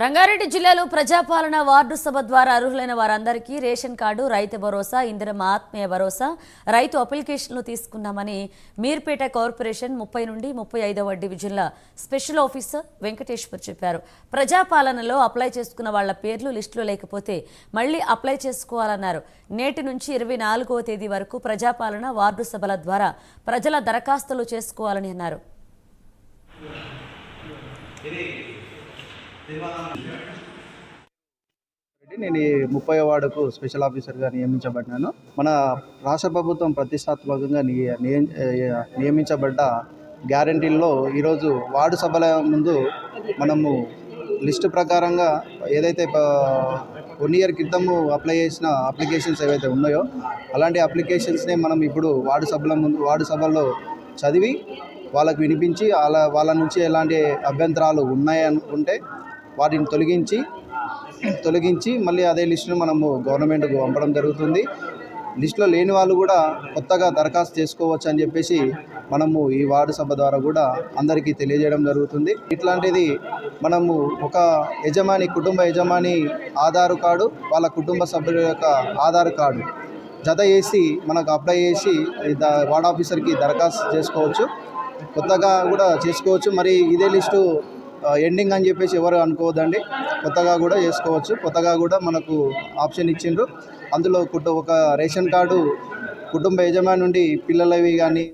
రంగారెడ్డి జిల్లాలో ప్రజాపాలన వార్డు సభ ద్వారా అర్హులైన వారందరికీ రేషన్ కార్డు, రైతు భరోసా, ఇందిరమ్మ ఆత్మీయ భరోసా, రైతు అప్లికేషన్లు తీసుకున్నామని మీర్పేట కార్పొరేషన్ 30 నుండి 35వ డివిజన్ల స్పెషల్ ఆఫీసర్ వెంకటేశ్వర్ చెప్పారు. ప్రజాపాలనలో అప్లై చేసుకున్న వాళ్ల పేర్లు లిస్టులో లేకపోతే మళ్లీ అప్లై చేసుకోవాలన్నారు. నేటి నుంచి 24వ తేదీ వరకు ప్రజాపాలన వార్డు సభల ద్వారా ప్రజల దరఖాస్తులు చేసుకోవాలని అన్నారు. నేను 30వ వార్డుకు స్పెషల్ ఆఫీసర్గా నియమించబడ్డాను. మన రాష్ట్ర ప్రభుత్వం ప్రతిష్టాత్మకంగా నియమించబడ్డ గ్యారంటీల్లో ఈరోజు వార్డు సభల ముందు మనము లిస్టు ప్రకారంగా ఏదైతే 1 ఇయర్ క్రితము అప్లై చేసిన అప్లికేషన్స్ ఏవైతే ఉన్నాయో అలాంటి అప్లికేషన్స్నే మనం ఇప్పుడు వార్డు సభల్లో చదివి వాళ్ళకు వినిపించి వాళ్ళ నుంచి ఎలాంటి అభ్యంతరాలు ఉన్నాయనుకుంటే వాటిని తొలగించి మళ్ళీ అదే లిస్టును మనము గవర్నమెంట్కు పంపడం జరుగుతుంది. లిస్టులో లేని వాళ్ళు కూడా కొత్తగా దరఖాస్తు చేసుకోవచ్చు అని చెప్పేసి మనము ఈ వార్డు సభ ద్వారా కూడా అందరికీ తెలియజేయడం జరుగుతుంది. ఇట్లాంటిది మనము ఒక కుటుంబ యజమాని ఆధార్ కార్డు, వాళ్ళ కుటుంబ సభ్యుల యొక్క ఆధార్ కార్డు జత చేసి మనకు అప్లై చేసి వార్డ్ ఆఫీసర్కి దరఖాస్తు చేసుకోవచ్చు, కొత్తగా కూడా చేసుకోవచ్చు. మరి ఇదే లిస్టు ఎండింగ్ అని చెప్పేసి ఎవరు అనుకోవద్దండి, కొత్తగా కూడా చేసుకోవచ్చు. కొత్తగా కూడా మనకు ఆప్షన్ ఇచ్చిండ్రు. అందులో ఒక రేషన్ కార్డు కుటుంబ యజమాని నుండి పిల్లలవి కానీ